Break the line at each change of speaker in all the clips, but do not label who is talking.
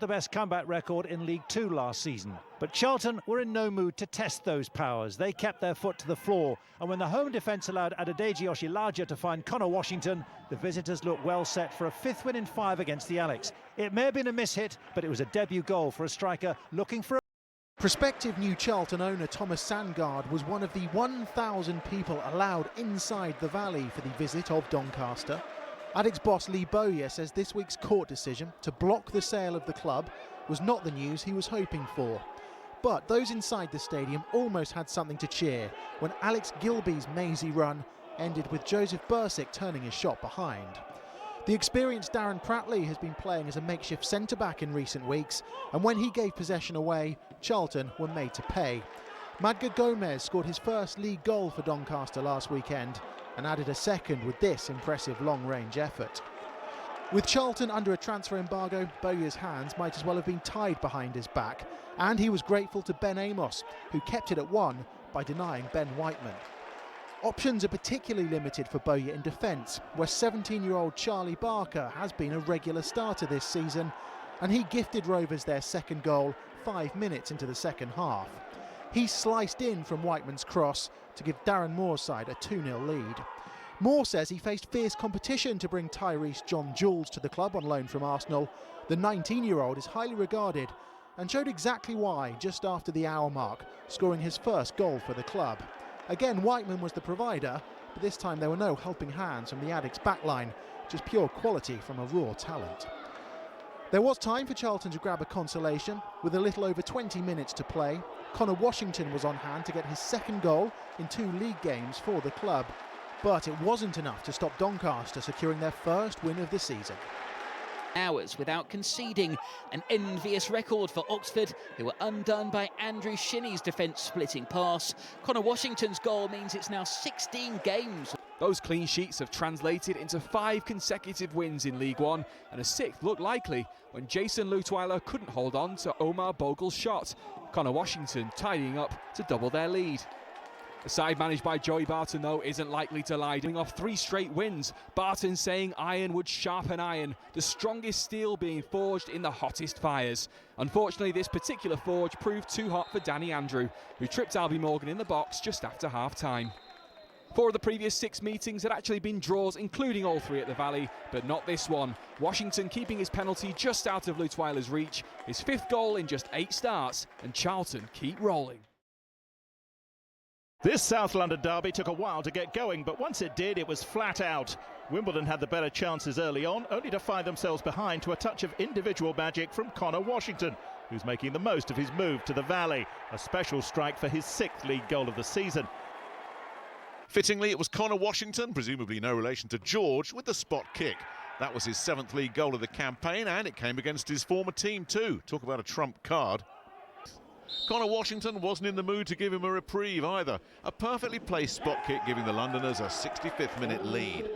The best comeback record in League Two last season. But Charlton were in no mood to test those powers. They kept their foot to the floor, and when the home defence allowed Adedeji Oshilaja to find Conor Washington, the visitors looked well set for a fifth win in 5 against the Alex. It may have been a mishit, but it was a debut goal for a striker looking for a...
Prospective new Charlton owner Thomas Sandgaard was one of the 1,000 people allowed inside the valley for the visit of Doncaster. Addicks boss Lee Bowyer says this week's court decision to block the sale of the club was not the news he was hoping for. But those inside the stadium almost had something to cheer when Alex Gilbey's mazy run ended with Joseph Bursick turning his shot behind. The experienced Darren Pratley has been playing as a makeshift centre-back in recent weeks, and when he gave possession away, Charlton were made to pay. Madga Gomez scored his first league goal for Doncaster last weekend and added a second with this impressive long-range effort. With Charlton under a transfer embargo, Bowyer's hands might as well have been tied behind his back, and he was grateful to Ben Amos, who kept it at 1 by denying Ben Whiteman. Options are particularly limited for Bowyer in defence, where 17-year-old Charlie Barker has been a regular starter this season, and he gifted Rovers their second goal 5 minutes into the second half. He sliced in from Whiteman's cross to give Darren Moore's side a 2-0 lead. Moore says he faced fierce competition to bring Tyrese John Jules to the club on loan from Arsenal. The 19-year-old is highly regarded and showed exactly why just after the hour mark, scoring his first goal for the club. Again, Whiteman was the provider, but this time there were no helping hands from the Addicks backline, just pure quality from a raw talent. There was time for Charlton to grab a consolation. With a little over 20 minutes to play, Conor Washington was on hand to get his second goal in 2 league games for the club. But it wasn't enough to stop Doncaster securing their first win of the season.
Hours without conceding, an envious record for Oxford, who were undone by Andrew Shinney's defence-splitting pass. Conor Washington's goal means it's now 16 games.
Those clean sheets have translated into 5 consecutive wins in League One, and a 6th looked likely when Jason Leutwiler couldn't hold on to Omar Bogle's shot. Conor Washington tidying up to double their lead. The side managed by Joey Barton, though, isn't likely to lie, doing off 3 straight wins. Barton saying iron would sharpen iron, the strongest steel being forged in the hottest fires. Unfortunately, this particular forge proved too hot for Danny Andrew, who tripped Albie Morgan in the box just after half-time. 4 of the previous 6 meetings had actually been draws, including all 3 at the Valley, but not this one. Washington keeping his penalty just out of Leutwiler's reach, his 5th goal in just 8 starts, and Charlton keep rolling.
This South London derby took a while to get going, but once it did, it was flat out. Wimbledon had the better chances early on, only to find themselves behind to a touch of individual magic from Conor Washington, who's making the most of his move to the Valley. A special strike for his 6th league goal of the season.
Fittingly, it was Conor Washington, presumably no relation to George, with the spot kick. That was his 7th league goal of the campaign, and it came against his former team too. Talk about a trump card. Conor Washington wasn't in the mood to give him a reprieve either. A perfectly placed spot kick giving the Londoners a 65th minute lead.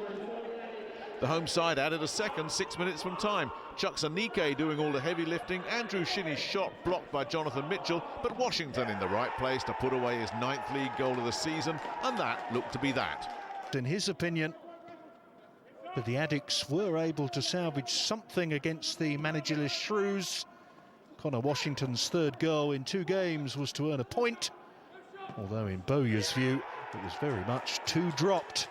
The home side added a second 6 minutes from time. Chuck Sanike doing all the heavy lifting. Andrew Shinney's shot blocked by Jonathan Mitchell, but Washington in the right place to put away his 9th league goal of the season, and that looked to be that.
In his opinion, that the Addicks were able to salvage something against the managerless Shrews. Conor Washington's 3rd goal in 2 games was to earn a point, although in Bowyer's view it was very much 2 dropped.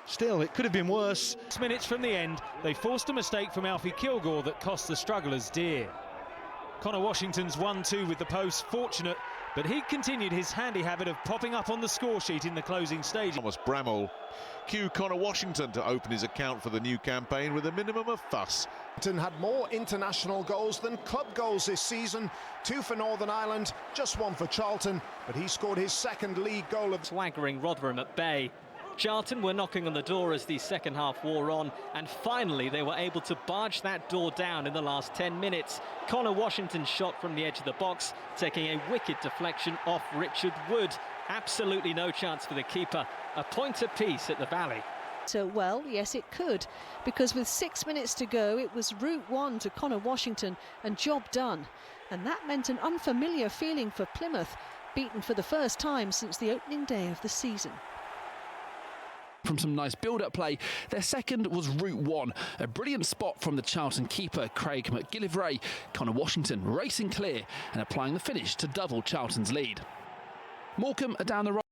Still, it could have been worse.
6 minutes from the end, they forced a mistake from Alfie Kilgore that cost the strugglers dear. Conor Washington's 1-2 with the post, fortunate, but he continued his handy habit of popping up on the score sheet in the closing stage.
Thomas Bramall cue Conor Washington to open his account for the new campaign with a minimum of fuss.
Had more international goals than club goals this season. 2 for Northern Ireland, just 1 for Charlton, but he scored his 2nd league goal of...
Swaggering Rotherham at bay. Charlton were knocking on the door as the second half wore on, and finally they were able to barge that door down in the last 10 minutes. Conor Washington's shot from the edge of the box, taking a wicked deflection off Richard Wood. Absolutely no chance for the keeper. A point apiece at the Valley.
So, well, yes, it could, because with 6 minutes to go, it was route 1 to Conor Washington and job done. And that meant an unfamiliar feeling for Plymouth, beaten for the first time since the opening day of the season.
From some nice build-up play, their second was route one, a brilliant spot from the Charlton keeper Craig McGillivray. Conor Washington racing clear and applying the finish to double Charlton's lead. Morecambe are down the right.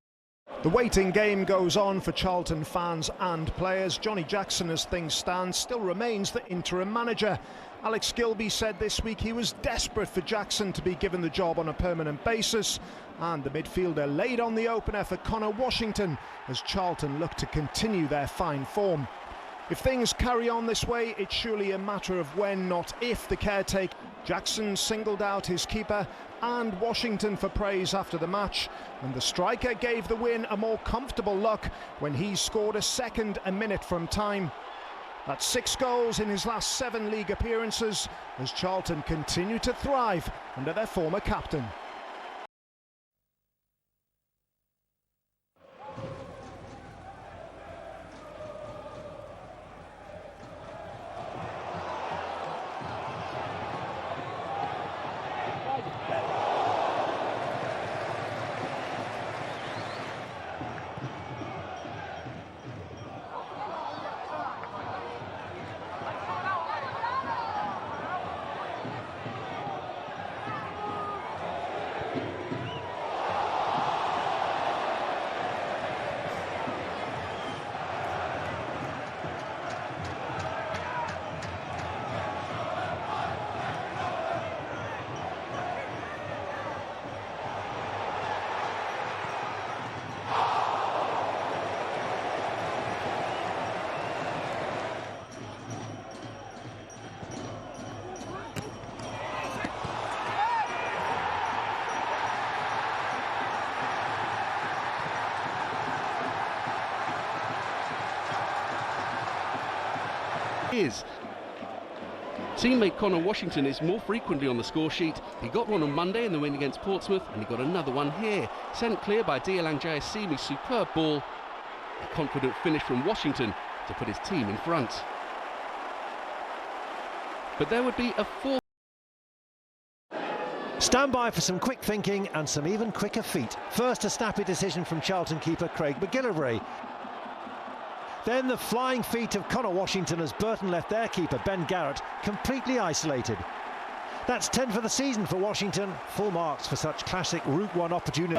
The waiting game goes on for Charlton fans and players. Johnny Jackson, as things stand, still remains the interim manager. Alex Gilbey said this week he was desperate for Jackson to be given the job on a permanent basis, and the midfielder laid on the opener for Conor Washington as Charlton look to continue their fine form. If things carry on this way, it's surely a matter of when, not if, the caretaker. Jackson singled out his keeper and Washington for praise after the match, and the striker gave the win a more comfortable look when he scored a second a minute from time. That's 6 goals in his last 7 league appearances as Charlton continue to thrive under their former captain.
Teammate Conor Washington is more frequently on the score sheet. He got one on Monday in the win against Portsmouth, and he got another one here. Sent clear by Dielang Jayasim's superb ball. A confident finish from Washington to put his team in front. But there would be a fourth.
Stand by for some quick thinking and some even quicker feet. First, a snappy decision from Charlton keeper Craig McGillivray. Then the flying feet of Conor Washington as Burton left their keeper Ben Garrett completely isolated. That's 10 for the season for Washington. Full marks for such classic Route 1 opportunity.